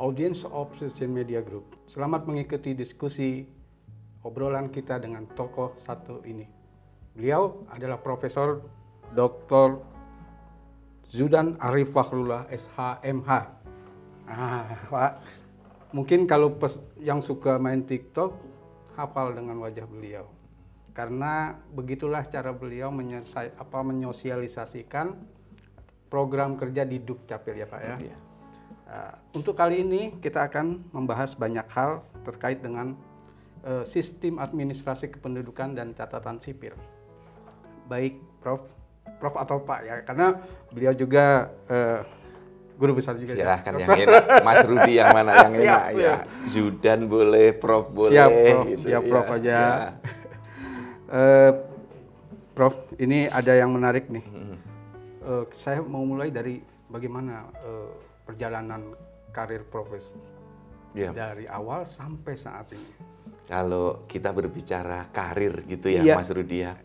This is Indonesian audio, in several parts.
audience of Social Media Group. Selamat mengikuti diskusi obrolan kita dengan tokoh satu ini. Beliau adalah Profesor Dr. Zudan Arif Fakhrullah SHMH. Pak, mungkin kalau yang suka main TikTok hafal dengan wajah beliau. Karena begitulah cara beliau menyosialisasikan program kerja di Dukcapil ya Pak ya. Iya. Untuk kali ini kita akan membahas banyak hal terkait dengan sistem administrasi kependudukan dan catatan sipil. Baik Prof atau Pak ya, karena beliau juga guru besar juga. Silahkan ya. Yang enak, Mas Rudi yang mana yang enak ya. Zudan boleh, Prof boleh. Siap Prof, gitu, siap ya. Prof aja. Ya. Prof, ini ada yang menarik nih. Saya mau mulai dari bagaimana perjalanan karir profesor dari awal sampai saat ini. Kalau kita berbicara karir gitu ya, Mas Rudi ya,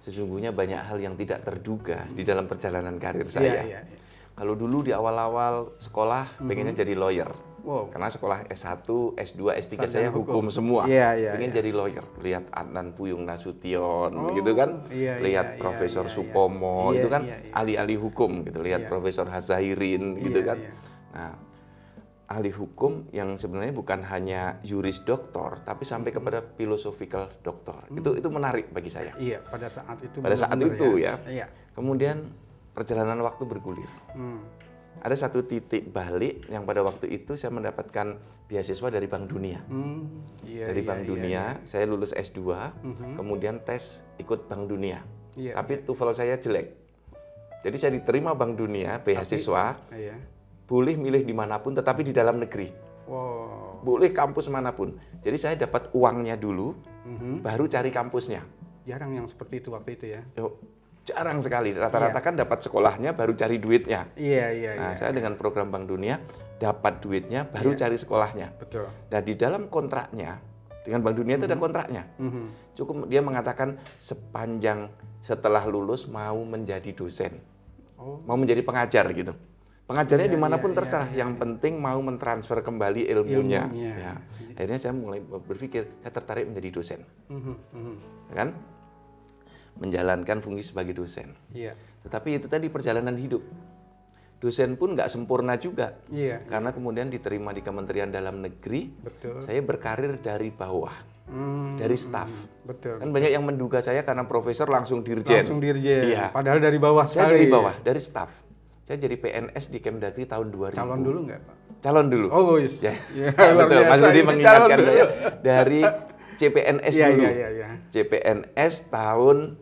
sesungguhnya banyak hal yang tidak terduga di dalam perjalanan karir saya. Kalau dulu di awal-awal sekolah pengennya jadi lawyer, karena sekolah S1, S2, S3 saya hukum semua, pengen jadi lawyer. Lihat Adnan Puyung Nasution gitu kan, lihat Profesor Supomo itu kan ahli-ahli hukum gitu, lihat Profesor Hazairin gitu kan. Nah, ahli hukum yang sebenarnya bukan hanya juris doktor, tapi sampai kepada philosophical doktor. Itu menarik bagi saya. Iya, pada saat itu. Pada saat itu ya. Kemudian perjalanan waktu bergulir. Ada satu titik balik yang pada waktu itu saya mendapatkan beasiswa dari Bank Dunia. Dari Bank Dunia, saya lulus S2, kemudian tes ikut Bank Dunia. Tapi TOEFL saya jelek. Jadi saya diterima Bank Dunia, beasiswa. Boleh milih dimanapun, tetapi di dalam negeri. Boleh kampus manapun. Jadi saya dapat uangnya dulu, baru cari kampusnya. Jarang yang seperti itu waktu itu ya? Jarang sekali. Rata-rata kan dapat sekolahnya, baru cari duitnya. Nah, saya dengan program Bank Dunia, dapat duitnya, baru cari sekolahnya. Betul. Dan di dalam kontraknya, dengan Bank Dunia itu ada kontraknya. Cukup dia mengatakan sepanjang setelah lulus mau menjadi dosen. Mau menjadi pengajar gitu. Pengajarnya dimanapun terserah, yang penting mau mentransfer kembali ilmunya. Ya. Akhirnya saya mulai berpikir, saya tertarik menjadi dosen, kan? Menjalankan fungsi sebagai dosen. Tetapi itu tadi perjalanan hidup. Dosen pun nggak sempurna juga, karena kemudian diterima di Kementerian Dalam Negeri. Saya berkarir dari bawah, dari staf. Kan banyak yang menduga saya karena profesor langsung dirjen. Padahal dari bawah sekali. Saya dari bawah, dari staf. Saya jadi PNS di Kemdagri tahun 2000. Calon dulu nggak, Pak? Calon dulu. Oh, yes. Betul, Mas Rudi mengingatkan saya. Dari CPNS dulu. CPNS tahun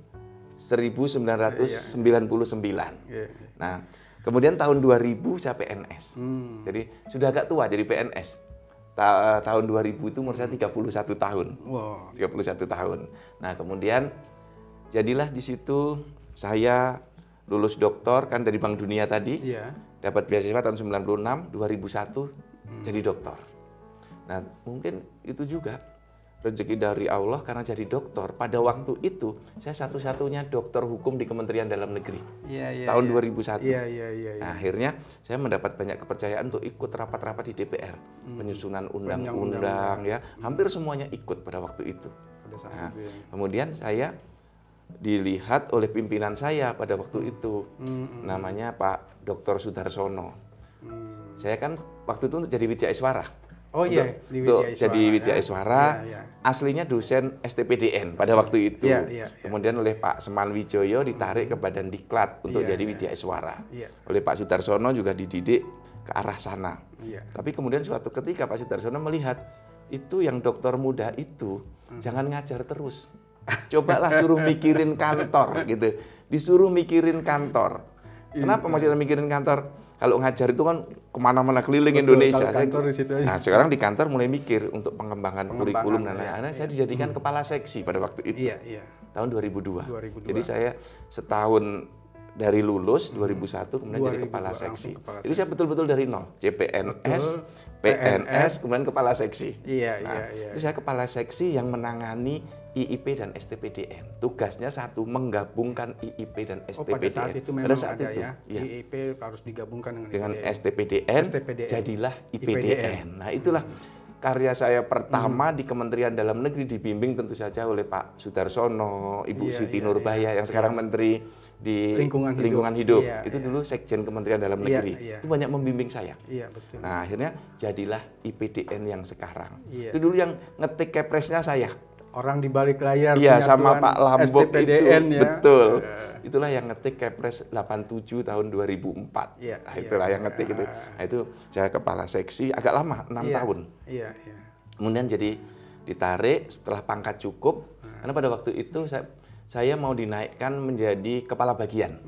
1999. Nah, kemudian tahun 2000 saya PNS. Jadi sudah agak tua jadi PNS. Tahun 2000 itu umur saya 31 tahun. 31 tahun. Nah, kemudian jadilah di situ saya lulus doktor kan dari Bank Dunia tadi, dapat beasiswa tahun 96, 2001 jadi doktor. Nah mungkin itu juga rezeki dari Allah karena jadi doktor. Pada waktu itu saya satu-satunya dokter hukum di Kementerian Dalam Negeri tahun 2001. Nah, akhirnya saya mendapat banyak kepercayaan untuk ikut rapat-rapat di DPR, penyusunan undang-undang ya, hampir semuanya ikut pada waktu itu. Nah, kemudian saya dilihat oleh pimpinan saya pada waktu itu, namanya Pak Dr. Sudarsono. Saya kan waktu itu untuk jadi Widya Iswara. Jadi Widya Iswara, aslinya dosen STPDN pada waktu itu. Kemudian oleh Pak Seman Wijoyo ditarik ke Badan Diklat untuk jadi Widya Iswara. Oleh Pak Sudarsono juga dididik ke arah sana. Tapi kemudian suatu ketika Pak Sudarsono melihat itu yang dokter muda itu jangan ngajar terus. Cobalah suruh mikirin kantor gitu. Disuruh mikirin kantor. Kenapa masih mikirin kantor? Kalau ngajar itu kan kemana-mana keliling Indonesia. Nah, sekarang di kantor mulai mikir untuk pengembangan kurikulum dan lain-lain. Saya dijadikan kepala seksi pada waktu itu. Tahun 2002. Jadi saya setahun dari lulus 2001 kemudian jadi kepala seksi. Jadi saya betul-betul dari nol, CPNS, PNS, kemudian kepala seksi. Iya. Itu saya kepala seksi yang menangani IIP dan STPDN. Tugasnya satu, menggabungkan IIP dan STPDN. Pada saat itu memang ada ya, IIP harus digabungkan dengan STPDN, jadilah IPDN. Nah itulah karya saya pertama di Kementerian Dalam Negeri, dibimbing tentu saja oleh Pak Sudarsono, Ibu Siti Nurbaya yang sekarang Menteri di Lingkungan Hidup. Itu dulu Sekjen Kementerian Dalam Negeri. Itu banyak membimbing saya. Iya, betul. Nah, akhirnya jadilah IPDN yang sekarang. Itu dulu yang ngetik kepresnya saya. Orang di balik layar. Iya, sama Pak Lambok STPDN, itu. Ya. Betul. Itulah yang ngetik Kepres 87 tahun 2004. Itulah yang ngetik itu. Nah, itu saya kepala seksi agak lama, 6 tahun. Iya. Kemudian jadi ditarik setelah pangkat cukup. Karena pada waktu itu saya mau dinaikkan menjadi kepala bagian,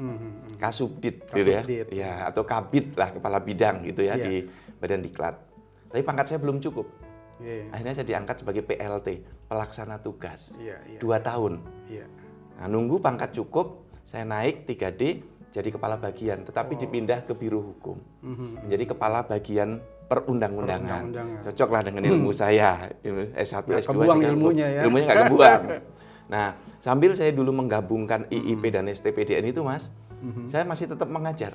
Kasubdit gitu ya. Ya, atau Kabid lah, kepala bidang gitu ya di Badan Diklat. Tapi pangkat saya belum cukup. Akhirnya saya diangkat sebagai PLT, pelaksana tugas. 2 tahun. Nah, nunggu pangkat cukup, saya naik 3D jadi kepala bagian, tetapi dipindah ke Biro Hukum. Menjadi kepala bagian perundang-undangan. Cocok lah dengan ilmu saya, S1, S2. Kebuang ilmunya ya. Ilmunya nggak kebuang. Nah, sambil saya dulu menggabungkan IIP dan STPDN itu, Mas, saya masih tetap mengajar.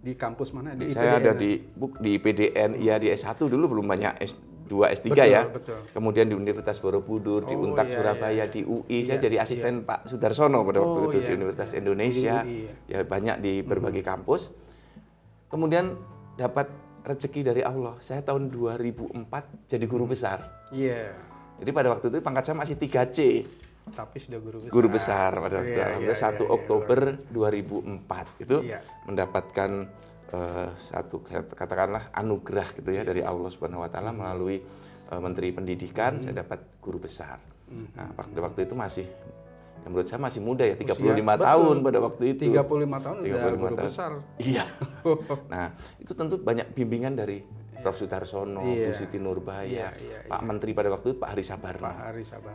Di kampus mana? Di IPDN? Saya ada di IPDN, ya di S1 dulu belum banyak S2, S3 ya. Betul. Kemudian di Universitas Borobudur, di Untak Surabaya, di UI. Saya jadi asisten Pak Sudarsono pada waktu itu di Universitas Indonesia. Ya banyak di berbagai kampus. Kemudian dapat rezeki dari Allah. Saya tahun 2004 jadi guru besar. Jadi pada waktu itu pangkat saya masih 3C. Tapi sudah guru besar. Guru besar pada waktu itu. 1 Oktober 2004 itu mendapatkan satu katakanlah anugerah gitu ya dari Allah Subhanahu wa taala melalui Menteri Pendidikan. Saya dapat guru besar. Nah, waktu itu masih menurut saya masih muda ya, 35 tahun pada waktu itu. 35 tahun udah guru besar. Iya. Nah, itu tentu banyak bimbingan dari Prof. Sudarsono, Bu Siti Nurbaya, Pak Menteri pada waktu itu Pak Hari Sabarno.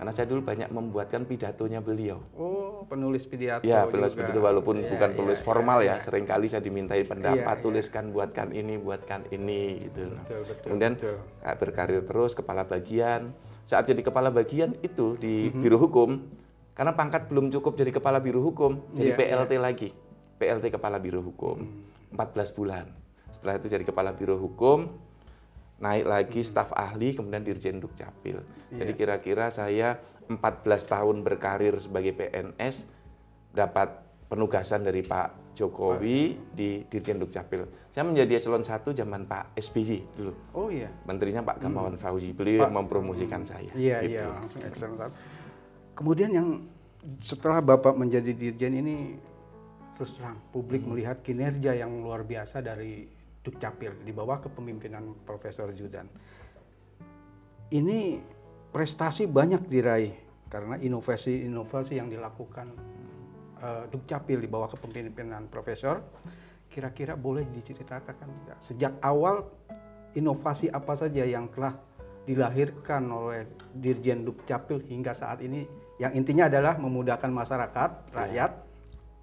Karena saya dulu banyak membuatkan pidatonya beliau. Oh, penulis pidato. Ya, penulis pidato walaupun bukan penulis formal ya. Seringkali saya dimintai pendapat, tuliskan, buatkan ini gitu. Betul, kemudian berkarir terus kepala bagian. Saat jadi kepala bagian itu di Biro Hukum, karena pangkat belum cukup jadi kepala Biro Hukum, jadi PLT lagi. PLT Kepala Biro Hukum. 14 bulan. Setelah itu jadi Kepala Biro Hukum, naik lagi staf ahli, kemudian Dirjen Dukcapil. Jadi kira-kira saya 14 tahun berkarir sebagai PNS, dapat penugasan dari Pak Jokowi di Dirjen Dukcapil. Saya menjadi eselon 1 zaman Pak SBY dulu. Oh iya. Menterinya Pak Gamawan Fauzi, beliau yang mempromosikan saya. Iya, langsung eselon 1. Kemudian yang setelah Bapak menjadi Dirjen ini, terus terang publik melihat kinerja yang luar biasa dari Dukcapil di bawah kepemimpinan Profesor Zudan. Ini prestasi banyak diraih karena inovasi-inovasi yang dilakukan Dukcapil di bawah kepemimpinan Profesor. Kira-kira boleh diceritakan sejak awal inovasi apa saja yang telah dilahirkan oleh Dirjen Dukcapil hingga saat ini, yang intinya adalah memudahkan masyarakat, rakyat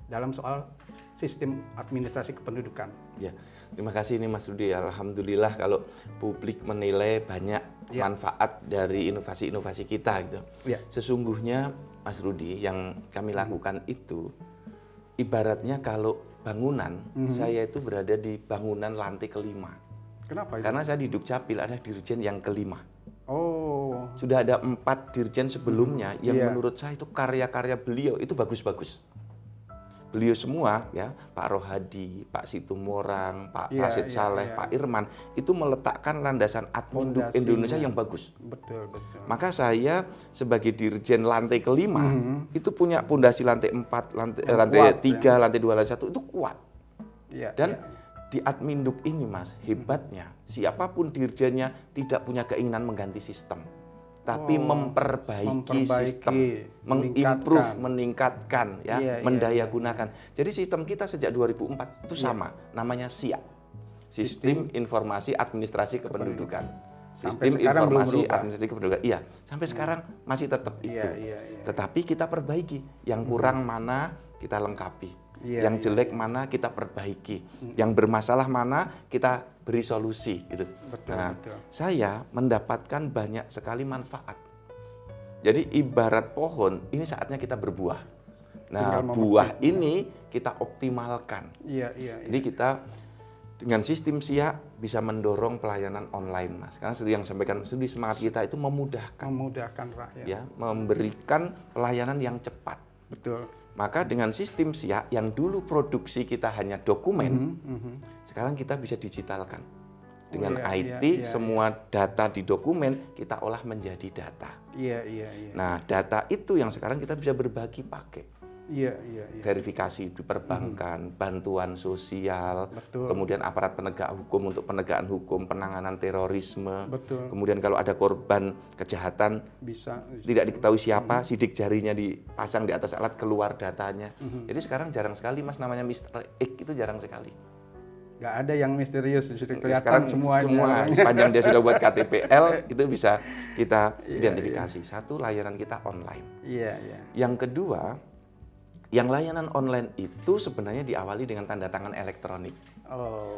dalam soal sistem administrasi kependudukan. Ya, terima kasih ini Mas Rudi. Alhamdulillah kalau publik menilai banyak manfaat dari inovasi-inovasi kita gitu. Sesungguhnya Mas Rudi, yang kami lakukan itu ibaratnya kalau bangunan, saya itu berada di bangunan lantai kelima. Kenapa itu? Karena saya di Dukcapil ada dirjen yang kelima. Oh. Sudah ada 4 dirjen sebelumnya yang menurut saya itu karya-karya beliau itu bagus-bagus. Beliau semua ya, Pak Rohadi, Pak Situmorang, Pak Rashid Saleh, Pak Irman itu meletakkan landasan admin Indonesia yang bagus. Betul. Maka saya sebagai dirjen lantai kelima itu punya pondasi lantai 4, lantai 3, lantai 2, lantai 1 itu kuat. Dan di Adminduk ini Mas, hebatnya siapapun dirjennya tidak punya keinginan mengganti sistem. Tapi memperbaiki sistem, mengimprove, meningkatkan, mendayagunakan. Jadi sistem kita sejak 2004 itu sama, namanya SIA, Sistem Informasi Administrasi Kependudukan. Sistem Informasi Administrasi Kependudukan. Iya, sampai sekarang masih tetap itu. Tetapi kita perbaiki, yang kurang mana kita lengkapi. Yang jelek mana kita perbaiki, yang bermasalah mana kita beri solusi gitu. Betul. Saya mendapatkan banyak sekali manfaat. Jadi ibarat pohon, ini saatnya kita berbuah. Nah, buah ini kita optimalkan. Jadi kita dengan sistem SIA bisa mendorong pelayanan online, Mas. Karena seperti yang sampaikan studi semangat kita itu memudahkan rakyat. Ya, memberikan pelayanan yang cepat. Betul. Maka dengan sistem SIA yang dulu produksi kita hanya dokumen, sekarang kita bisa digitalkan. Dengan IT, semua data di dokumen kita olah menjadi data. Nah, data itu yang sekarang kita bisa berbagi pakai. Verifikasi di perbankan, bantuan sosial, kemudian aparat penegak hukum untuk penegakan hukum, penanganan terorisme. Kemudian kalau ada korban kejahatan bisa tidak diketahui siapa, sidik jarinya dipasang di atas alat, keluar datanya. Jadi sekarang jarang sekali, Mas, namanya Mr. X itu jarang sekali. Nggak ada yang misterius, sudah kelihatan semuanya. Semua, sepanjang dia sudah buat KTPL, itu bisa kita identifikasi. Satu, layanan kita online. Yang kedua, yang layanan online itu sebenarnya diawali dengan tanda tangan elektronik.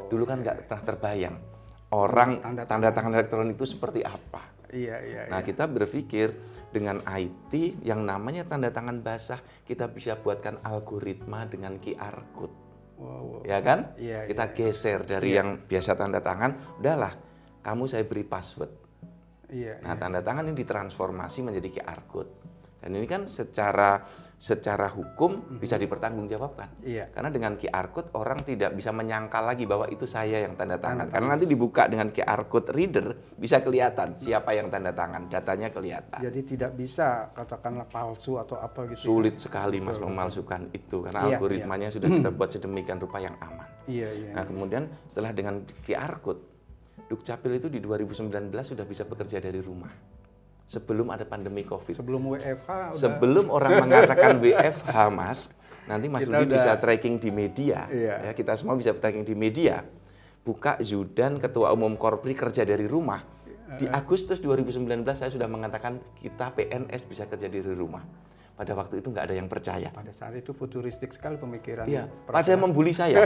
Dulu kan nggak pernah terbayang orang tanda tangan elektronik itu seperti apa. Nah, kita berpikir dengan IT yang namanya tanda tangan basah, kita bisa buatkan algoritma dengan QR code. Ya kan? Kita geser dari yang biasa tanda tangan, udahlah, kamu saya beri password. Nah, tanda tangan ini ditransformasi menjadi QR code. Dan ini kan secara hukum bisa dipertanggungjawabkan. Karena dengan QR code orang tidak bisa menyangkal lagi bahwa itu saya yang tanda tangan. Karena nanti dibuka dengan QR code reader bisa kelihatan siapa yang tanda tangan, datanya kelihatan. Jadi tidak bisa katakanlah palsu atau apa gitu. Sulit sekali, Mas, memalsukan itu karena algoritmanya sudah kita buat sedemikian rupa yang aman. Nah, kemudian setelah dengan QR code, Dukcapil itu di 2019 sudah bisa bekerja dari rumah. Sebelum ada pandemi COVID. Sebelum WFH. Sebelum orang mengatakan WFH, Mas, nanti Mas Rudi bisa tracking di media. Ya, kita semua bisa tracking di media. Buka Zudan, Ketua Umum Korpri kerja dari rumah. Di Agustus 2019 saya sudah mengatakan kita PNS bisa kerja dari rumah. Pada waktu itu nggak ada yang percaya. Pada saat itu futuristik sekali pemikiran. Pada membuli saya.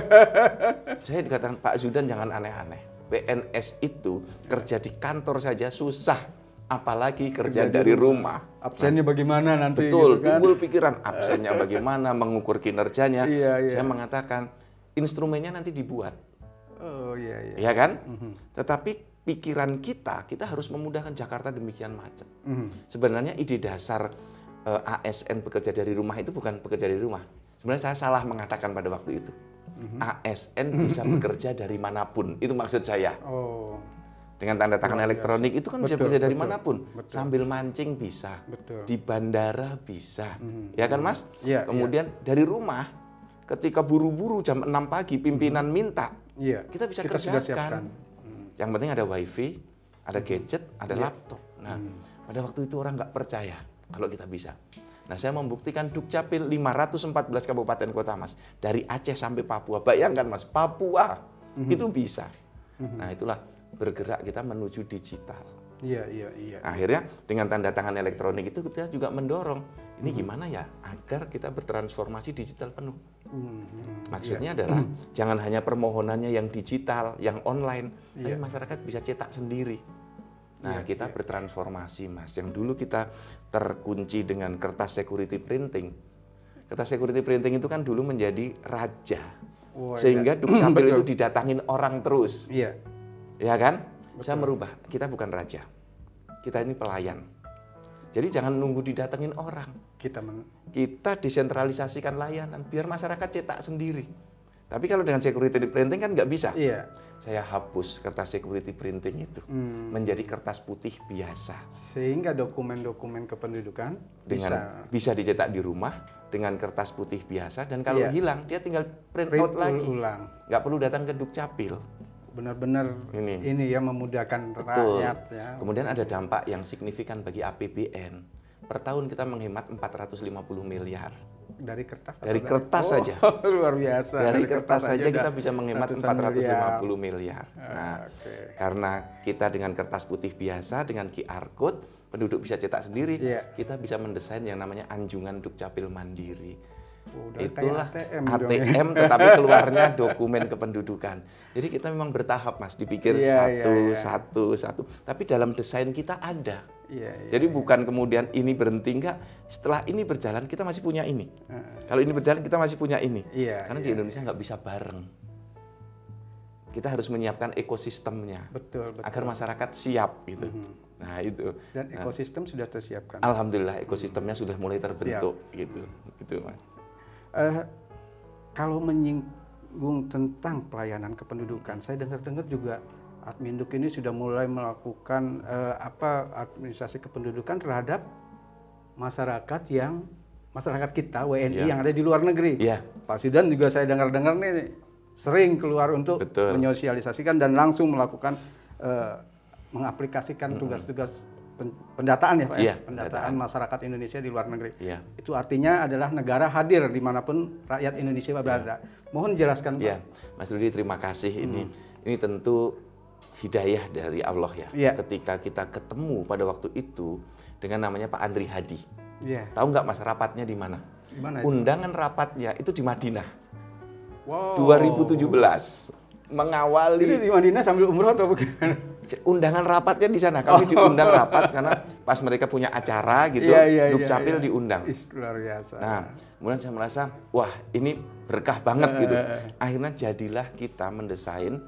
Saya dikatakan, Pak Zudan jangan aneh-aneh. PNS itu kerja di kantor saja susah. Apalagi kerja dari rumah. Absennya bagaimana nanti? Betul, gitu kan? timbul pikiran absennya bagaimana, mengukur kinerjanya. Saya mengatakan instrumennya nanti dibuat. Iya kan? Tetapi pikiran kita harus memudahkan. Jakarta demikian macet. Sebenarnya ide dasar ASN bekerja dari rumah itu bukan bekerja dari rumah. Sebenarnya saya salah mengatakan pada waktu itu. ASN bisa bekerja dari manapun, itu maksud saya. Dengan tanda tangan elektronik itu kan bisa bekerja dari manapun. Sambil mancing bisa, di bandara bisa, ya kan, Mas? Kemudian dari rumah, ketika buru-buru jam 6 pagi pimpinan minta, kita bisa kerjakan. Yang penting ada wifi, ada gadget, ada laptop. Nah, pada waktu itu orang nggak percaya kalau kita bisa. Nah, saya membuktikan Dukcapil 514 kabupaten kota, Mas. Dari Aceh sampai Papua. Bayangkan, Mas, Papua itu bisa. Nah, itulah bergerak kita menuju digital. Akhirnya dengan tanda tangan elektronik itu kita juga mendorong ini gimana ya agar kita bertransformasi digital penuh. Maksudnya adalah jangan hanya permohonannya yang digital, yang online, tapi masyarakat bisa cetak sendiri. Nah, kita bertransformasi, Mas. Yang dulu kita terkunci dengan kertas security printing. Kertas security printing itu kan dulu menjadi raja. Sehingga Dukcapil itu didatangin orang terus. Ya kan? Saya merubah. Kita bukan raja. Kita ini pelayan. Jadi jangan nunggu didatengin orang. Kita desentralisasikan layanan biar masyarakat cetak sendiri. Tapi kalau dengan security printing kan nggak bisa. Saya hapus kertas security printing itu menjadi kertas putih biasa. Sehingga dokumen-dokumen kependudukan bisa dicetak di rumah dengan kertas putih biasa dan kalau hilang dia tinggal print out lagi. Nggak perlu datang ke Dukcapil. Benar-benar ini ya memudahkan rakyat ya. Kemudian ada dampak yang signifikan bagi APBN. Per tahun kita menghemat 450 miliar. Dari kertas? Dari kertas saja. Luar biasa. Dari kertas saja kita bisa menghemat 450 miliar. Nah, karena kita dengan kertas putih biasa, dengan QR code, penduduk bisa cetak sendiri, kita bisa mendesain yang namanya anjungan Dukcapil Mandiri. Itulah ATM tetapi keluarnya dokumen kependudukan. Jadi kita memang bertahap Mas, dipikir satu. Tapi dalam desain kita ada. Jadi bukan kemudian ini berhenti, enggak. Setelah ini berjalan kita masih punya ini. Kalau ini berjalan kita masih punya ini. Karena di Indonesia nggak bisa bareng. Kita harus menyiapkan ekosistemnya. Betul. Agar masyarakat siap gitu. Nah itu. Dan ekosistem sudah tersiapkan. Alhamdulillah ekosistemnya sudah mulai terbentuk gitu Mas. Kalau menyinggung tentang pelayanan kependudukan, saya dengar-dengar juga Adminduk ini sudah mulai melakukan administrasi kependudukan terhadap masyarakat kita WNI yang ada di luar negeri. Pak Sudan juga saya dengar-dengar nih sering keluar untuk menyosialisasikan dan langsung melakukan mengaplikasikan tugas-tugas pendataan ya Pak pendataan masyarakat Indonesia di luar negeri. Itu artinya adalah negara hadir dimanapun rakyat Indonesia berada. Mohon jelaskan Pak. Mas Rudi terima kasih. Ini tentu hidayah dari Allah ya. Ketika kita ketemu pada waktu itu dengan namanya Pak Andri Hadi. Tahu nggak Mas rapatnya di mana? Undangan rapatnya itu di Madinah. 2017 mengawali. Itu di Madinah sambil umroh atau bagaimana? Undangan rapatnya di sana. Kami diundang rapat karena pas mereka punya acara gitu, Dukcapil diundang. Luar biasa. Nah, kemudian saya merasa, wah ini berkah banget gitu. Akhirnya jadilah kita mendesain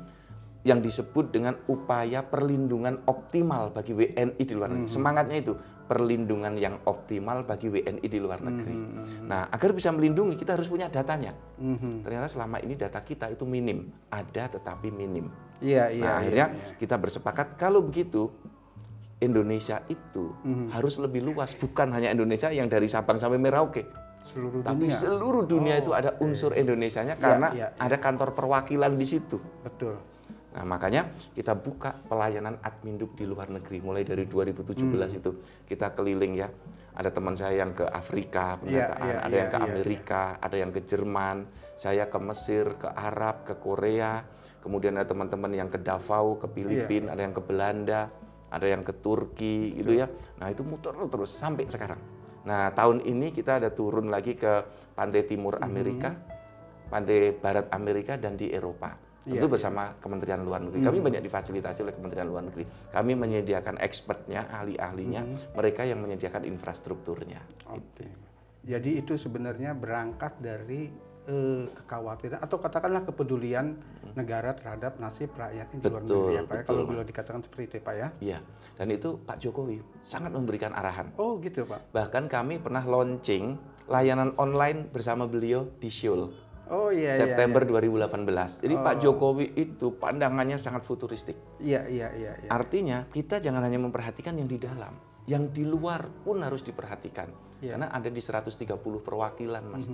yang disebut dengan upaya perlindungan optimal bagi WNI di luar negeri. Semangatnya itu, perlindungan yang optimal bagi WNI di luar negeri. Nah, agar bisa melindungi, kita harus punya datanya. Ternyata selama ini data kita itu minim. Ada tetapi minim. Akhirnya kita bersepakat, kalau begitu, Indonesia itu harus lebih luas. Bukan hanya Indonesia yang dari Sabang sampai Merauke. Tapi seluruh dunia itu ada unsur Indonesianya karena ada kantor perwakilan di situ. Betul. Nah, makanya kita buka pelayanan Adminduk di luar negeri. Mulai dari 2017 itu kita keliling ya. Ada teman saya yang ke Afrika pendataan, ada yang ke Amerika, ada yang ke Jerman, saya ke Mesir, ke Arab, ke Korea. Kemudian ada teman-teman yang ke Davao, ke Filipina, ada yang ke Belanda, ada yang ke Turki gitu ya. Nah, itu muter terus sampai sekarang. Nah, tahun ini kita ada turun lagi ke pantai timur Amerika, pantai barat Amerika, dan di Eropa. Tentu bersama Kementerian Luar Negeri. Kami banyak difasilitasi oleh Kementerian Luar Negeri. Kami menyediakan expertnya, ahli-ahlinya, mereka yang menyediakan infrastrukturnya. Jadi itu sebenarnya berangkat dari kekhawatiran atau katakanlah kepedulian negara terhadap nasib rakyat di luar negeri ya Pak ya, kalau boleh dikatakan seperti itu Pak ya. Iya, dan itu Pak Jokowi sangat memberikan arahan. Oh gitu Pak. Bahkan kami pernah launching layanan online bersama beliau di Seoul. September 2018. Jadi Pak Jokowi itu pandangannya sangat futuristik. Artinya kita jangan hanya memperhatikan yang di dalam, yang di luar pun harus diperhatikan. Karena ada di 130 perwakilan, Mas.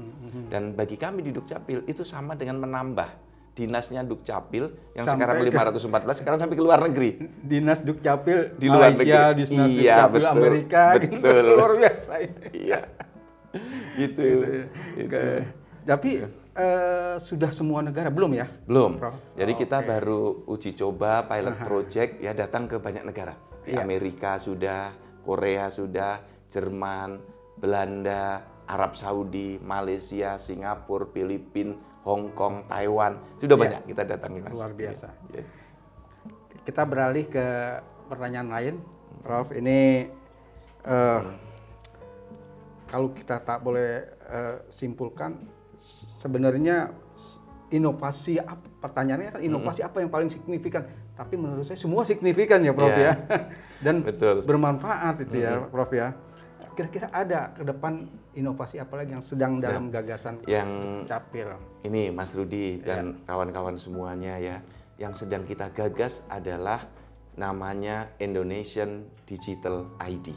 Dan bagi kami di Dukcapil itu sama dengan menambah dinasnya Dukcapil yang sekarang 514 sekarang sampai ke luar negeri. Dinas Dukcapil di luar Malaysia, negeri. Dinas Dukcapil Amerika, betul. Gitu, luar biasa. Gitu. Tapi sudah semua negara belum ya? Belum. Prof? Jadi kita baru uji coba pilot project ya, datang ke banyak negara. Amerika sudah, Korea sudah, Jerman, Belanda, Arab Saudi, Malaysia, Singapura, Filipina, Hong Kong, Taiwan. Sudah banyak kita datangi, Mas. Luar biasa. Kita beralih ke pertanyaan lain, Prof. Ini kalau kita tak boleh simpulkan, sebenarnya inovasi apa? Pertanyaannya kan inovasi apa yang paling signifikan? Tapi menurut saya semua signifikan ya, Prof ya. Dan bermanfaat itu ya, Prof ya. Kira-kira ada ke depan inovasi apa lagi yang sedang dalam gagasan yang Dukcapil? Ini Mas Rudi dan kawan-kawan semuanya ya, yang sedang kita gagas adalah namanya Indonesian Digital ID.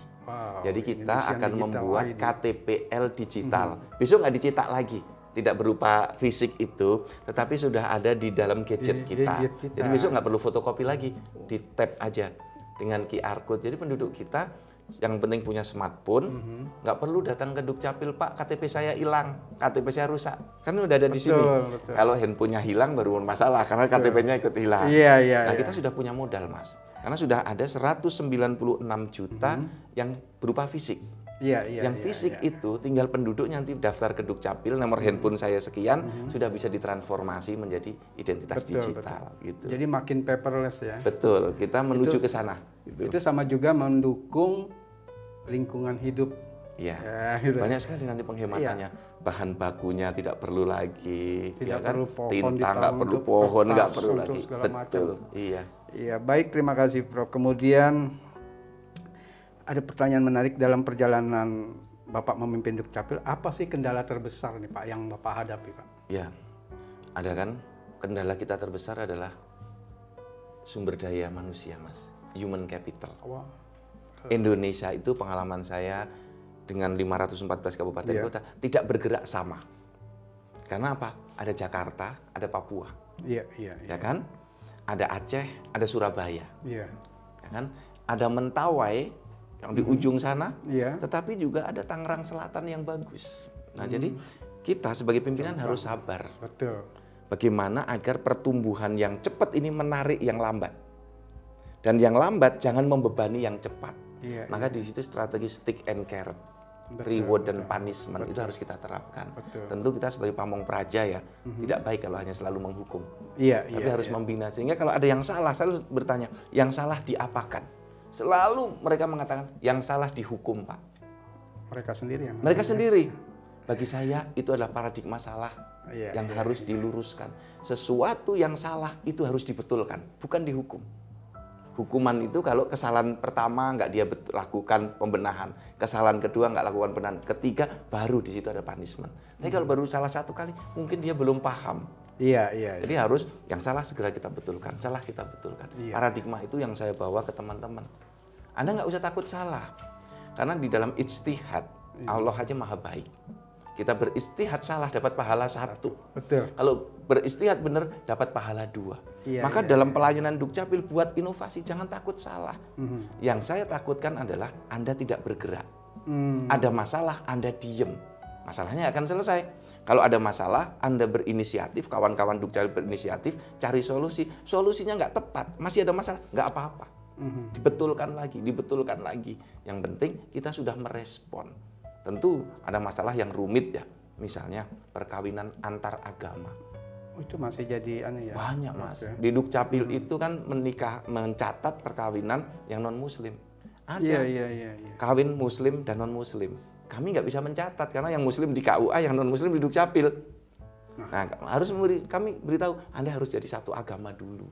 Jadi kita akan membuat ID. KTPL digital. Besok nggak dicetak lagi. Tidak berupa fisik itu, tetapi sudah ada di dalam gadget kita. Jadi besok nggak perlu fotokopi lagi, di tap aja dengan QR code. Jadi penduduk kita yang penting punya smartphone, nggak perlu datang ke Dukcapil, Pak, KTP saya hilang, KTP saya rusak, kan udah ada di sini. Kalau handphonenya hilang baru masalah, karena KTP-nya ikut hilang. Nah kita sudah punya modal, Mas, karena sudah ada 196 juta yang berupa fisik. Yang fisik itu tinggal penduduknya nanti daftar ke Dukcapil, nomor handphone saya sekian, sudah bisa ditransformasi menjadi identitas digital. Gitu. Jadi makin paperless ya. Betul, kita menuju ke sana. Gitu. Itu sama juga mendukung lingkungan hidup. Iya, gitu. Banyak sekali nanti penghematannya. Bahan bakunya tidak perlu lagi, tidak perlu pohon, tinta nggak perlu pohon, nggak perlu lagi. Betul, iya. Iya, baik, terima kasih Prof. Kemudian ada pertanyaan menarik dalam perjalanan Bapak memimpin Dukcapil, apa sih kendala terbesar nih Pak yang Bapak hadapi Pak? Ya, ada kan kendala kita terbesar adalah sumber daya manusia Mas, human capital. Wow. Indonesia itu pengalaman saya dengan 514 kabupaten kota tidak bergerak sama. Karena apa? Ada Jakarta, ada Papua. Ya kan? Ada Aceh, ada Surabaya. Ya kan? Ada Mentawai yang di ujung sana, tetapi juga ada Tangerang Selatan yang bagus. Nah, jadi kita sebagai pimpinan harus sabar. Betul. Bagaimana agar pertumbuhan yang cepat ini menarik yang lambat. Dan yang lambat jangan membebani yang cepat. Maka di situ strategi stick and carrot. Reward dan punishment itu harus kita terapkan. Tentu kita sebagai pamong praja ya, tidak baik kalau hanya selalu menghukum. Tapi harus membina. Sehingga kalau ada yang salah, selalu bertanya, yang salah diapakan? Selalu mereka mengatakan yang salah dihukum Pak. Mereka sendiri yang mereka sendiri. Bagi saya itu adalah paradigma salah yang harus diluruskan. Sesuatu yang salah itu harus dibetulkan, bukan dihukum. Hukuman itu kalau kesalahan pertama nggak dia lakukan pembenahan, kesalahan kedua nggak lakukan pembenahan, ketiga baru di situ ada punishment. Tapi kalau baru salah satu kali, mungkin dia belum paham. Jadi harus yang salah segera kita betulkan, salah kita betulkan. Paradigma itu yang saya bawa ke teman-teman. Anda nggak usah takut salah, karena di dalam ijtihad Allah aja maha baik. Kita beristihad salah dapat pahala 1. Betul. Kalau beristihad benar dapat pahala 2. Maka dalam pelayanan Dukcapil buat inovasi jangan takut salah. Yang saya takutkan adalah Anda tidak bergerak. Ada masalah Anda diem. Masalahnya akan selesai. Kalau ada masalah, Anda berinisiatif, kawan-kawan Dukcapil berinisiatif, cari solusi. Solusinya nggak tepat, masih ada masalah, nggak apa-apa. Dibetulkan lagi. Yang penting kita sudah merespon. Tentu ada masalah yang rumit ya, misalnya perkawinan antar agama. Itu masih jadi aneh ya? Banyak Mas. Di Dukcapil itu kan mencatat perkawinan yang non-muslim. Ada kawin muslim dan non-muslim. Kami nggak bisa mencatat karena yang muslim di KUA, yang non-muslim di Dukcapil. Nah, kami beritahu, Anda harus jadi satu agama dulu.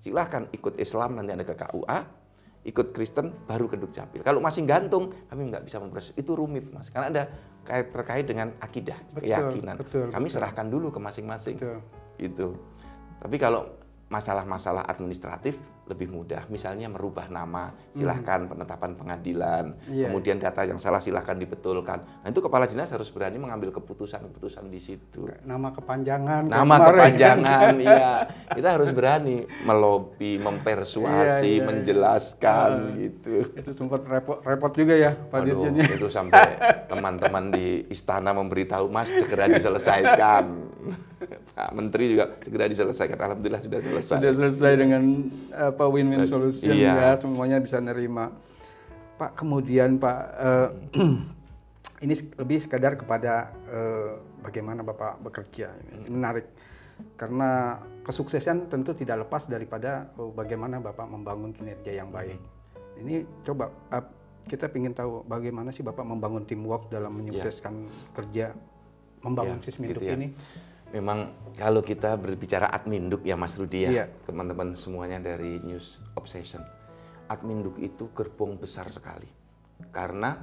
Silahkan ikut Islam, nanti Anda ke KUA. Ikut Kristen baru ke Dukcapil. Kalau masih gantung, kami nggak bisa memproses. Itu rumit Mas, karena ada terkait dengan akidah, keyakinan. Kami serahkan dulu ke masing-masing. Itu. Tapi kalau masalah-masalah administratif lebih mudah. Misalnya merubah nama, silahkan penetapan pengadilan. Kemudian data yang salah silahkan dibetulkan. Nah itu kepala dinas harus berani mengambil keputusan-keputusan di situ. Nama kepanjangan. Iya. Kita harus berani melobi, mempersuasi, menjelaskan gitu. Itu sempat repot juga ya Pak Dirjen. Itu sampai teman-teman di istana memberitahu, Mas segera diselesaikan. Pak Menteri juga segera diselesaikan. Alhamdulillah sudah selesai. Sudah selesai dengan win-win solution ya, semuanya bisa nerima. Pak, kemudian Pak, ini lebih sekadar kepada bagaimana Bapak bekerja. Menarik. Karena kesuksesan tentu tidak lepas daripada bagaimana Bapak membangun kinerja yang baik. Ini coba kita ingin tahu bagaimana sih Bapak membangun teamwork dalam menyukseskan kerja, membangun Sisminduk ini. Memang kalau kita berbicara Adminduk ya Mas Rudi ya, teman-teman semuanya dari News Obsession. Adminduk itu gerbong besar sekali. Karena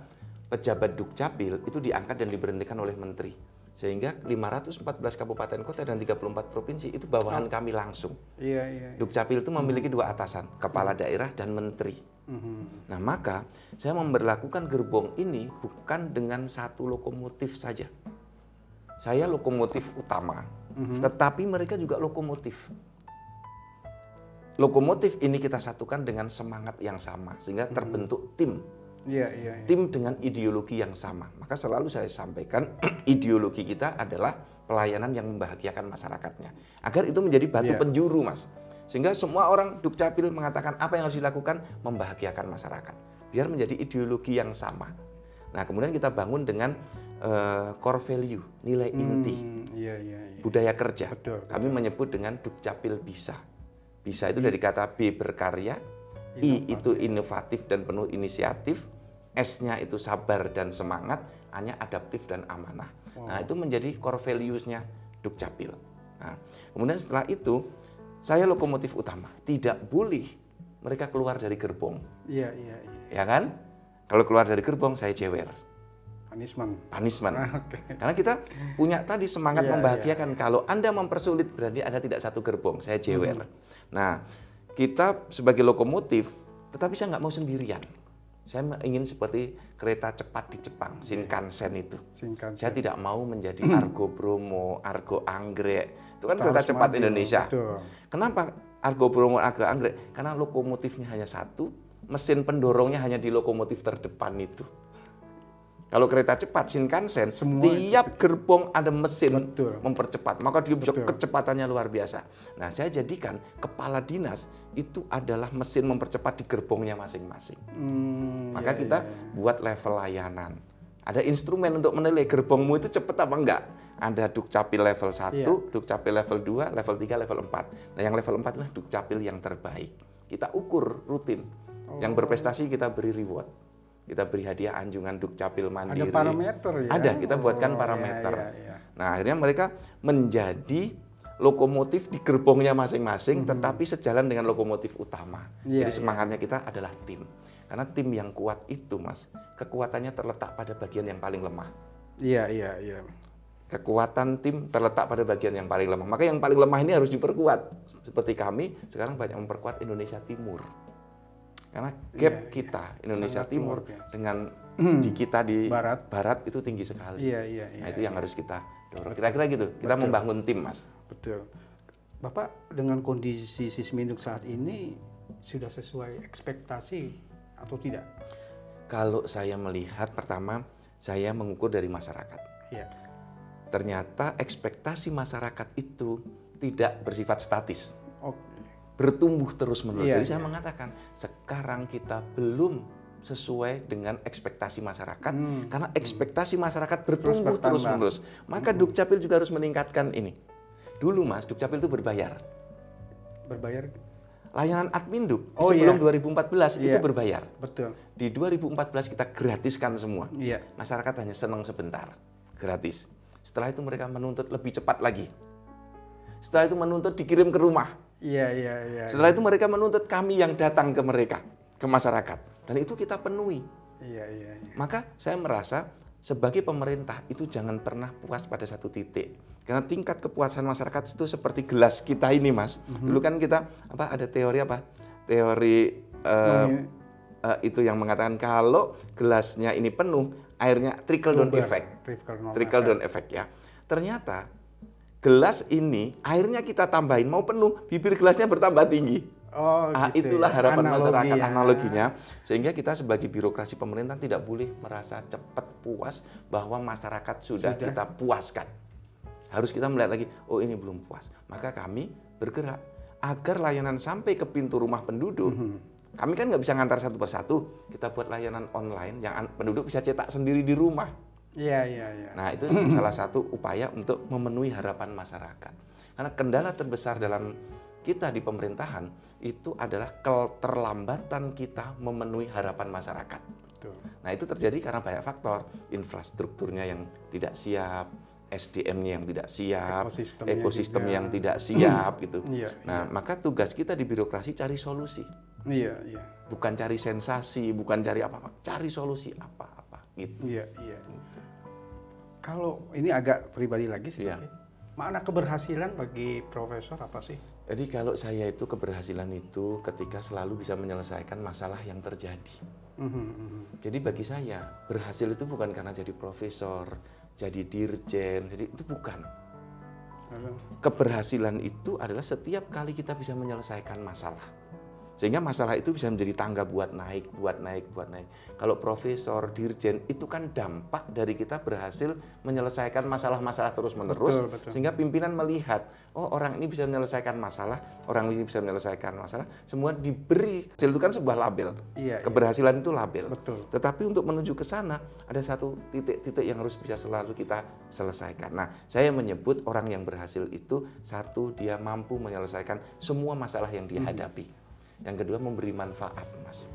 pejabat Dukcapil itu diangkat dan diberhentikan oleh menteri. Sehingga 514 kabupaten kota dan 34 provinsi itu bawahan kami langsung. Dukcapil itu memiliki 2 atasan, kepala daerah dan menteri. Nah maka saya memberlakukan gerbong ini bukan dengan 1 lokomotif saja. Saya lokomotif utama, tetapi mereka juga lokomotif. Lokomotif ini kita satukan dengan semangat yang sama, sehingga terbentuk tim. Tim dengan ideologi yang sama. Maka selalu saya sampaikan, ideologi kita adalah pelayanan yang membahagiakan masyarakatnya. Agar itu menjadi batu penjuru, Mas. Sehingga semua orang Dukcapil mengatakan apa yang harus dilakukan, membahagiakan masyarakat. Biar menjadi ideologi yang sama. Nah, kemudian kita bangun dengan core value, nilai inti, budaya kerja. Betul. Kami menyebut dengan Dukcapil Bisa. Bisa itu dari kata B, berkarya, I itu inovatif dan penuh inisiatif, S-nya itu sabar dan semangat, A-nya adaptif dan amanah. Nah, itu menjadi core values-nya Dukcapil. Nah, kemudian setelah itu, saya lokomotif utama. Tidak boleh mereka keluar dari gerbong. Iya. Ya kan? Kalau keluar dari gerbong, saya jewer. Punishment. Okay. Karena kita punya tadi semangat membahagiakan. Kalau Anda mempersulit, berarti Anda tidak satu gerbong. Saya jewer. Nah, kita sebagai lokomotif, tetapi saya nggak mau sendirian. Saya ingin seperti kereta cepat di Jepang, Shinkansen itu. Saya tidak mau menjadi Argo Bromo, Argo Anggrek. Itu kan kereta cepat Indonesia. Betul. Kenapa Argo Bromo, Argo Anggrek? Karena lokomotifnya hanya satu, mesin pendorongnya hanya di lokomotif terdepan itu. Kalau kereta cepat Shinkansen, tiap gerbong ada mesin mempercepat, maka dia bisa kecepatannya luar biasa. Nah, saya jadikan kepala dinas itu adalah mesin mempercepat di gerbongnya masing-masing. Maka kita buat level layanan. Ada instrumen untuk menilai gerbongmu itu cepat apa enggak. Ada Dukcapil level 1, Dukcapil level 2, level 3, level 4. Nah, yang level 4 adalah Dukcapil yang terbaik. Kita ukur rutin. Yang berprestasi kita beri reward. Kita beri hadiah anjungan Dukcapil Mandiri. Ada parameter ya? Ada, kita buatkan parameter. Nah, akhirnya mereka menjadi lokomotif di gerbongnya masing-masing, tetapi sejalan dengan lokomotif utama. Jadi semangatnya kita adalah tim. Karena tim yang kuat itu, Mas, kekuatannya terletak pada bagian yang paling lemah. Iya. Kekuatan tim terletak pada bagian yang paling lemah. Maka yang paling lemah ini harus diperkuat. Seperti kami sekarang banyak memperkuat Indonesia Timur. Karena gap kita Indonesia Timur dengan di kita di Barat itu tinggi sekali. Nah, itu yang harus kita dorong. Kira-kira gitu. Kita membangun tim, Mas. Betul. Bapak dengan kondisi Sisminduk saat ini sudah sesuai ekspektasi atau tidak? Kalau saya melihat, pertama saya mengukur dari masyarakat. Ternyata ekspektasi masyarakat itu tidak bersifat statis. Bertumbuh terus-menerus. Jadi saya mengatakan, sekarang kita belum sesuai dengan ekspektasi masyarakat, karena ekspektasi masyarakat bertumbuh terus-menerus. Maka Dukcapil juga harus meningkatkan ini. Dulu, Mas, Dukcapil itu berbayar. Berbayar? Layanan Adminduk sebelum 2014 itu berbayar. Betul. Di 2014 kita gratiskan semua. Masyarakat hanya senang sebentar, gratis. Setelah itu mereka menuntut lebih cepat lagi. Setelah itu menuntut dikirim ke rumah. Setelah itu mereka menuntut kami yang datang ke mereka, ke masyarakat. Dan itu kita penuhi. Maka saya merasa sebagai pemerintah itu jangan pernah puas pada satu titik. Karena tingkat kepuasan masyarakat itu seperti gelas kita ini, Mas. Dulu kan kita ada teori apa? Teori itu yang mengatakan kalau gelasnya ini penuh, airnya trickle down effect. Trickle down effect ya. Ternyata gelas ini airnya kita tambahin mau penuh, bibir gelasnya bertambah tinggi. Gitu itulah harapan masyarakat, analoginya. Sehingga kita sebagai birokrasi pemerintah tidak boleh merasa cepat puas bahwa masyarakat sudah kita puaskan. Harus kita melihat lagi, oh ini belum puas. Maka kami bergerak agar layanan sampai ke pintu rumah penduduk. Kami kan nggak bisa ngantar satu persatu. Kita buat layanan online yang penduduk bisa cetak sendiri di rumah. Nah, itu salah satu upaya untuk memenuhi harapan masyarakat. Karena kendala terbesar dalam kita di pemerintahan itu adalah keterlambatan kita memenuhi harapan masyarakat. Nah, itu terjadi karena banyak faktor. Infrastrukturnya yang tidak siap, SDM-nya yang tidak siap, ekosistem yang tidak siap gitu. Nah, maka tugas kita di birokrasi cari solusi. Bukan cari sensasi, bukan cari apa-apa, cari solusi apa-apa gitu. Kalau ini agak pribadi lagi sedikit. Makna keberhasilan bagi Profesor apa sih? Jadi kalau saya itu keberhasilan itu ketika selalu bisa menyelesaikan masalah yang terjadi. Jadi bagi saya berhasil itu bukan karena jadi profesor, jadi dirjen, jadi itu bukan. Keberhasilan itu adalah setiap kali kita bisa menyelesaikan masalah. Sehingga masalah itu bisa menjadi tangga buat naik. Kalau profesor, dirjen, itu kan dampak dari kita berhasil menyelesaikan masalah-masalah terus-menerus, sehingga pimpinan melihat, oh orang ini bisa menyelesaikan masalah, orang ini bisa menyelesaikan masalah, semua diberi. Hasil itu kan sebuah label, keberhasilan itu label. Tetapi untuk menuju ke sana, ada satu titik-titik yang harus bisa selalu kita selesaikan. Nah, saya menyebut orang yang berhasil itu, satu, dia mampu menyelesaikan semua masalah yang dihadapi. Yang kedua, memberi manfaat, Mas.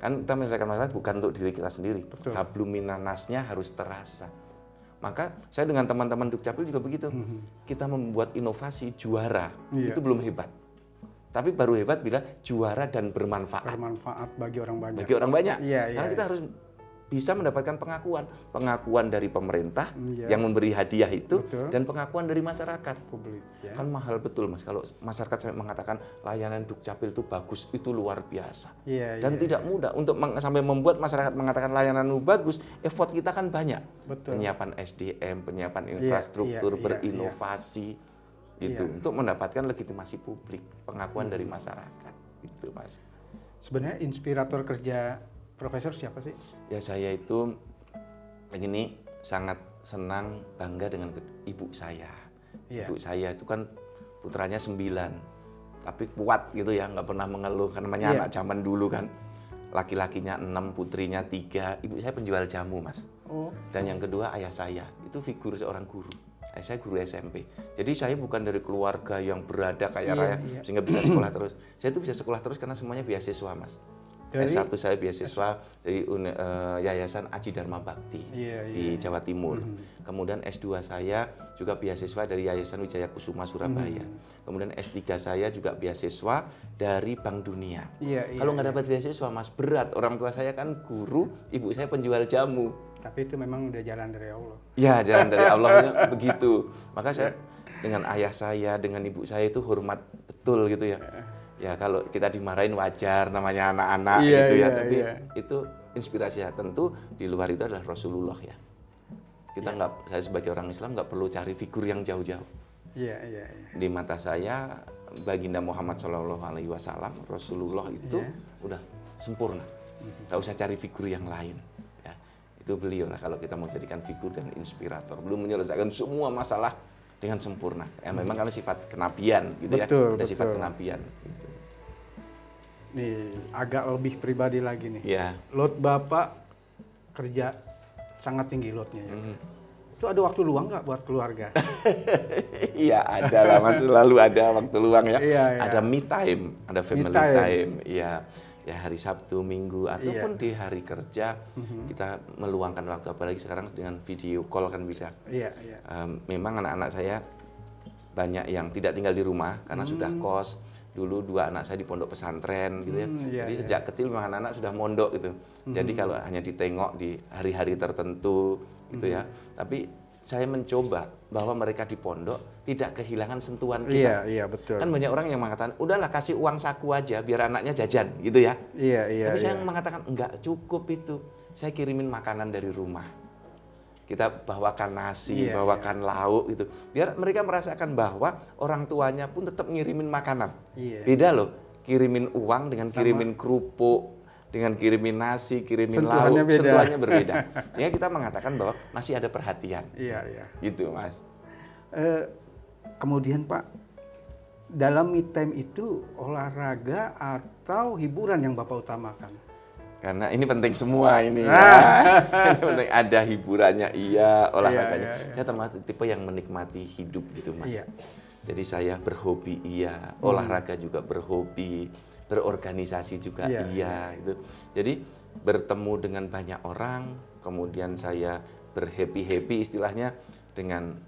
Kan kita menyelesaikan masalah bukan untuk diri kita sendiri. Hablum minannasnya harus terasa. Maka saya dengan teman-teman Dukcapil juga begitu. Kita membuat inovasi juara, itu belum hebat. Tapi baru hebat bila juara dan bermanfaat. Bermanfaat bagi orang banyak. Bagi orang banyak. Karena kita harus bisa mendapatkan pengakuan dari pemerintah yang memberi hadiah itu, dan pengakuan dari masyarakat. Publik, kan mahal betul, Mas, kalau masyarakat sampai mengatakan layanan Dukcapil itu bagus, itu luar biasa. Dan tidak mudah untuk sampai membuat masyarakat mengatakan layanan bagus. Effort kita kan banyak. Penyiapan SDM, penyiapan infrastruktur, berinovasi itu untuk mendapatkan legitimasi publik, pengakuan dari masyarakat. Itu, Mas. Sebenarnya inspirator kerja Profesor siapa sih? Ya, saya itu begini, sangat senang, bangga dengan ibu saya. Ibu saya itu kan putranya 9, tapi kuat gitu ya, nggak pernah mengeluh, karena namanya anak zaman dulu kan. Laki-lakinya 6, putrinya 3. Ibu saya penjual jamu, Mas. Dan yang kedua, ayah saya itu figur seorang guru. Ayah saya guru SMP. Jadi saya bukan dari keluarga yang berada kaya raya sehingga bisa sekolah terus. Saya itu bisa sekolah terus karena semuanya beasiswa, Mas. S1 saya beasiswa dari Yayasan Aji Dharma Bakti di Jawa Timur. Kemudian S2 saya juga beasiswa dari Yayasan Wijaya Kusuma Surabaya. Kemudian S3 saya juga beasiswa dari Bank Dunia. Kalau nggak dapat beasiswa, Mas, berat. Orang tua saya kan guru, ibu saya penjual jamu. Tapi itu memang udah jalan dari Allah. Ya, jalan dari Allah begitu. Maka saya dengan ayah saya, dengan ibu saya itu hormat betul gitu ya. Ya, kalau kita dimarahin wajar, namanya anak-anak gitu ya, tapi itu inspirasi ya. Tentu di luar itu adalah Rasulullah ya. Kita saya sebagai orang Islam nggak perlu cari figur yang jauh-jauh. Di mata saya, baginda Muhammad SAW, Rasulullah itu udah sempurna. Nggak usah cari figur yang lain. Ya, itu beliau lah kalau kita mau jadikan figur dan inspirator. Belum menyelesaikan semua masalah dengan sempurna. Ya, memang karena sifat kenabian gitu ya. Ada sifat kenabian. Gitu. Nih, agak lebih pribadi lagi nih. Load Bapak kerja sangat tinggi loadnya ya. Itu ada waktu luang nggak buat keluarga? Iya, ada lah, Mas. Selalu ada waktu luang ya. Ada me time, ada family time. Iya. Ya, hari Sabtu, Minggu, ataupun di hari kerja kita meluangkan waktu, apalagi sekarang dengan video call kan bisa. Memang anak-anak saya banyak yang tidak tinggal di rumah karena sudah kos. Dulu 2 anak saya di pondok pesantren gitu ya. Jadi sejak kecil memang anak-anak sudah mondok gitu. Jadi kalau hanya ditengok di hari-hari tertentu gitu ya. Tapi saya mencoba bahwa mereka di pondok tidak kehilangan sentuhan kita. Betul. Kan banyak orang yang mengatakan, udahlah kasih uang saku aja biar anaknya jajan gitu ya. Tapi saya mengatakan enggak cukup itu. Saya kirimin makanan dari rumah. Kita bawakan nasi, bawakan lauk gitu. Biar mereka merasakan bahwa orang tuanya pun tetap ngirimin makanan. Beda loh, kirimin uang dengan kirimin kerupuk, dengan kirimin nasi, kirimin lauk, sentuhannya berbeda. Sehingga kita mengatakan bahwa masih ada perhatian. Gitu, Mas. Kemudian Pak, dalam me time itu olahraga atau hiburan yang Bapak utamakan? Karena ini penting semua ini ya. Ini penting, ada hiburannya olahraganya. Saya termasuk tipe yang menikmati hidup gitu, Mas. Jadi saya berhobi olahraga juga berhobi, berorganisasi juga gitu. Jadi bertemu dengan banyak orang, kemudian saya berhappy-happy istilahnya dengan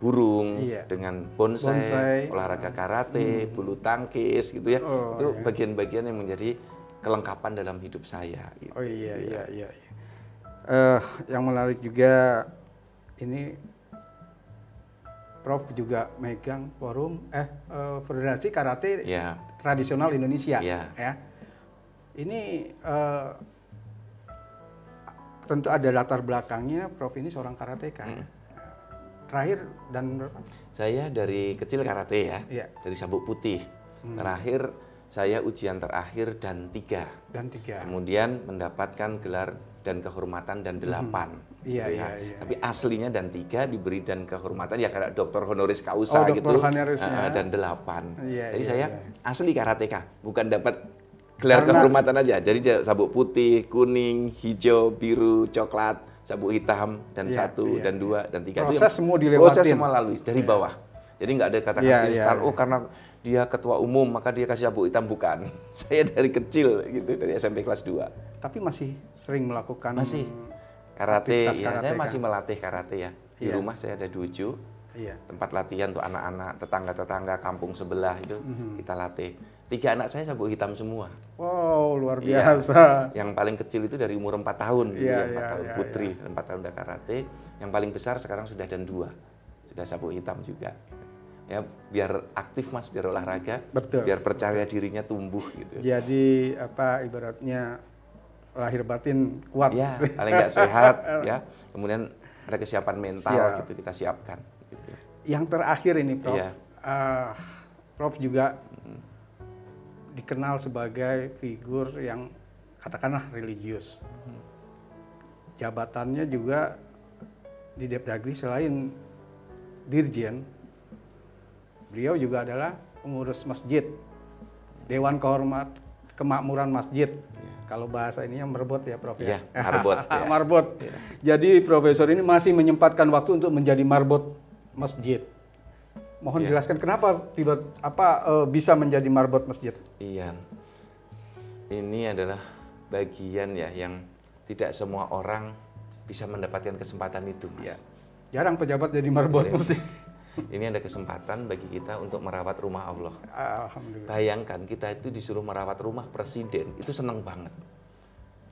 burung, dengan bonsai, olahraga karate, bulu tangkis gitu ya. Itu bagian-bagian yang menjadi kelengkapan dalam hidup saya. Gitu. Yang menarik juga ini Prof juga megang forum Federasi Karate Tradisional Indonesia. Ya. Ini tentu ada latar belakangnya. Prof ini seorang karateka. Terakhir dan saya dari kecil karate ya, dari sabuk putih. Terakhir saya ujian terakhir dan 3. Kemudian mendapatkan gelar dan kehormatan dan 8. Iya. Tapi aslinya dan 3 diberi dan kehormatan ya karena doktor honoris causa gitu. Dan 8. Jadi saya asli karateka, bukan dapat gelar kehormatan aja. Jadi sabuk putih, kuning, hijau, biru, coklat, sabuk hitam dan 1 dan 2 dan 3. Proses semua dilewatin. Proses semua lalui dari bawah. Jadi nggak ada kata-kata oh karena dia ketua umum maka dia kasih sabuk hitam, bukan. Saya dari kecil gitu, dari SMP kelas 2. Tapi masih sering melakukan karate, saya masih melatih karate ya. Di rumah saya ada dojo, tempat latihan untuk anak-anak, tetangga-tetangga, kampung sebelah itu kita latih. 3 anak saya sabuk hitam semua. Wow, luar biasa. Yang paling kecil itu dari umur 4 tahun, 4 tahun putri, 4 tahun udah karate. Yang paling besar sekarang sudah dan 2, sudah sabuk hitam juga. Ya biar aktif Mas, biar olahraga, biar percaya dirinya tumbuh gitu. Jadi ibaratnya lahir batin kuat. Ya, paling nggak sehat ya. Kemudian ada kesiapan mental gitu kita siapkan. Gitu. Yang terakhir ini Prof, Prof juga dikenal sebagai figur yang katakanlah religius. Jabatannya juga di Depdagri selain Dirjen, beliau juga adalah pengurus masjid, Dewan Kemakmuran Masjid. Kalau bahasa ininya merbot ya Prof ya. Marbot. Marbot. Jadi Profesor ini masih menyempatkan waktu untuk menjadi marbot masjid. Mohon jelaskan kenapa bisa menjadi marbot masjid? Iya. Ini adalah bagian ya yang tidak semua orang bisa mendapatkan kesempatan itu, Mas. Jarang pejabat jadi marbot masjid. Ini ada kesempatan bagi kita untuk merawat rumah Allah. Alhamdulillah. Bayangkan kita itu disuruh merawat rumah presiden, itu seneng banget.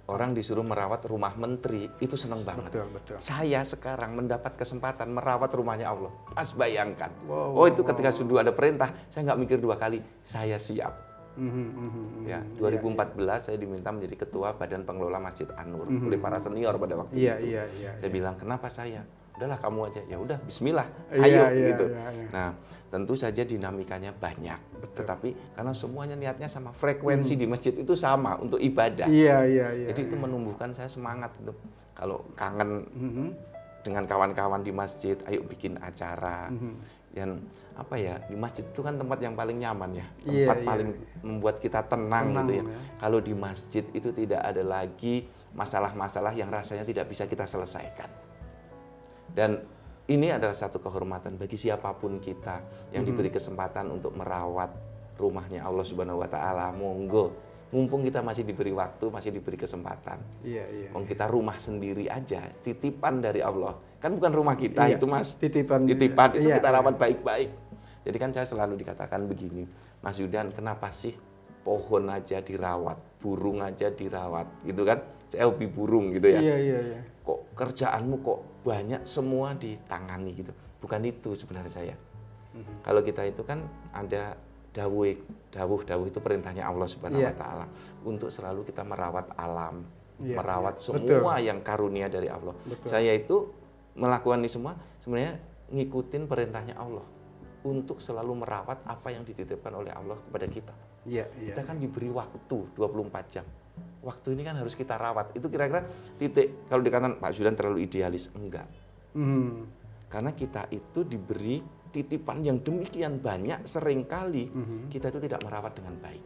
Orang disuruh merawat rumah menteri, itu seneng banget. Betul. Saya sekarang mendapat kesempatan merawat rumahnya Allah. Mas bayangkan. Itu ketika sudah ada perintah, saya nggak mikir 2 kali, saya siap. 2014 saya diminta menjadi ketua Badan Pengelola Masjid An-Nur oleh para senior pada waktu itu. Saya bilang, kenapa saya? Udahlah kamu aja. Ya udah, bismillah, ayo gitu. Nah, tentu saja dinamikanya banyak. Tetapi karena semuanya niatnya sama, frekuensi di masjid itu sama untuk ibadah. Jadi itu menumbuhkan saya semangat untuk kalau kangen dengan kawan-kawan di masjid, ayo bikin acara. Dan di masjid itu kan tempat yang paling nyaman ya, tempat paling membuat kita tenang gitu ya. Kalau di masjid itu tidak ada lagi masalah-masalah yang rasanya tidak bisa kita selesaikan. Dan ini adalah satu kehormatan bagi siapapun kita yang diberi kesempatan untuk merawat rumahnya Allah Subhanahu wa taala. Monggo, mumpung kita masih diberi waktu, masih diberi kesempatan. Kita rumah sendiri aja, titipan dari Allah. Kan bukan rumah kita itu, Mas. Titipan itu kita rawat baik-baik. Jadi kan saya selalu dikatakan begini, Mas Yudan, kenapa sih pohon aja dirawat, burung aja dirawat, gitu kan? Saya hobi burung gitu ya. Kok kerjaanmu kok banyak semua ditangani gitu. Bukan itu sebenarnya saya. Kalau kita itu kan ada dawuh itu perintahnya Allah Subhanahu wa taala untuk selalu kita merawat alam, merawat semua yang karunia dari Allah. Saya itu melakukan ini semua sebenarnya ngikutin perintahnya Allah untuk selalu merawat apa yang dititipkan oleh Allah kepada kita. Kita kan diberi waktu 24 jam. Waktu ini kan harus kita rawat. Itu kira-kira titik. Kalau dikatakan Pak Zudan terlalu idealis, enggak. Karena kita itu diberi titipan yang demikian banyak, seringkali kita itu tidak merawat dengan baik.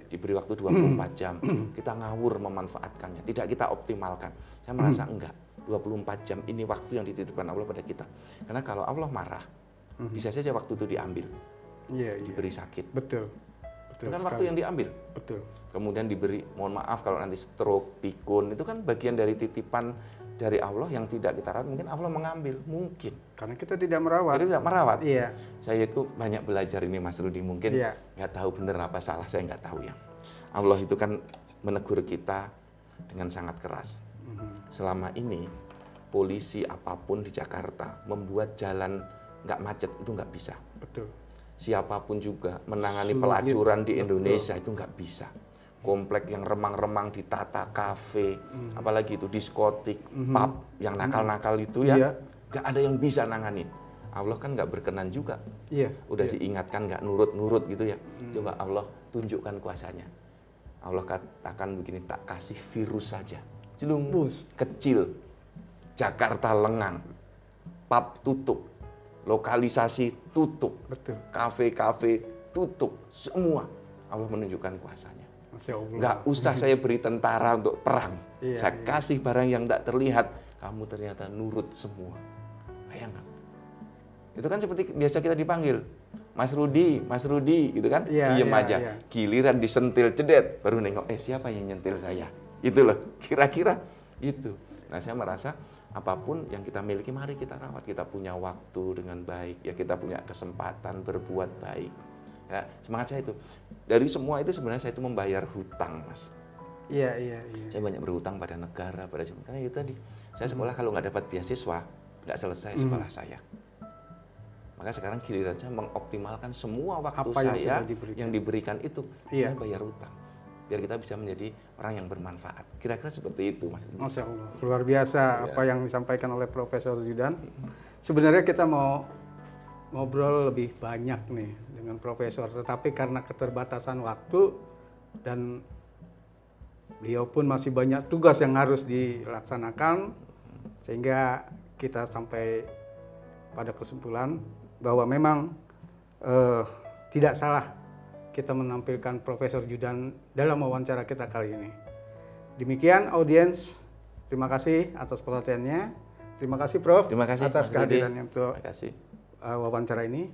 Diberi waktu 24 jam, kita ngawur memanfaatkannya, tidak kita optimalkan. Saya merasa enggak. 24 jam ini waktu yang dititipkan Allah pada kita. Karena kalau Allah marah, bisa saja waktu itu diambil, diberi sakit. Betul. Itu kan waktu yang diambil. Kemudian diberi, mohon maaf kalau nanti stroke, pikun, itu kan bagian dari titipan dari Allah yang tidak kita rawat. Mungkin Allah mengambil, mungkin. Karena kita tidak merawat. Saya itu banyak belajar ini Mas Rudi, mungkin nggak tahu benar apa salah, saya nggak tahu ya. Allah itu kan menegur kita dengan sangat keras. Selama ini polisi apapun di Jakarta membuat jalan nggak macet itu nggak bisa. Siapapun juga menangani pelacuran di Indonesia itu nggak bisa. Komplek yang remang-remang ditata, kafe, apalagi itu diskotik, pub yang nakal-nakal itu ya, nggak ada yang bisa nanganin. Allah kan nggak berkenan juga. Iya. Udah diingatkan nggak nurut-nurut gitu ya. Coba Allah tunjukkan kuasanya. Allah katakan begini, tak kasih virus saja. Celung, kecil. Jakarta lengang. Pub tutup. Lokalisasi tutup. Betul. Kafe-kafe tutup. Semua Allah menunjukkan kuasanya. Masya Allah. Nggak usah saya beri tentara untuk perang. Iya, Saya kasih barang yang tak terlihat. Kamu ternyata nurut semua. Bayangkan. Itu kan seperti biasa kita dipanggil, Mas Rudi, gitu kan, diem aja. Iya. Giliran disentil cedet, baru nengok, siapa yang nyentil saya? Itu loh, kira-kira gitu. Nah, saya merasa apapun yang kita miliki, mari kita rawat. Kita punya waktu dengan baik, ya kita punya kesempatan berbuat baik. Ya, semangat saya itu. Dari semua itu sebenarnya saya itu membayar hutang, Mas. Iya. Saya banyak berhutang pada negara, karena itu tadi. Saya sekolah kalau nggak dapat beasiswa, nggak selesai sekolah saya. Maka sekarang giliran saya mengoptimalkan semua waktu saya yang diberikan itu dengan bayar hutang. Biar kita bisa menjadi orang yang bermanfaat. Kira-kira seperti itu, Mas. Masya Allah. Luar biasa apa yang disampaikan oleh Profesor Zudan. Sebenarnya kita mau ngobrol lebih banyak nih dengan Profesor. Tetapi karena keterbatasan waktu dan beliau pun masih banyak tugas yang harus dilaksanakan. Sehingga kita sampai pada kesimpulan bahwa memang tidak salah kita menampilkan Profesor Zudan dalam wawancara kita kali ini. Demikian audiens, terima kasih atas perhatiannya. Terima kasih Prof. Terima kasih atas kehadirannya untuk wawancara ini.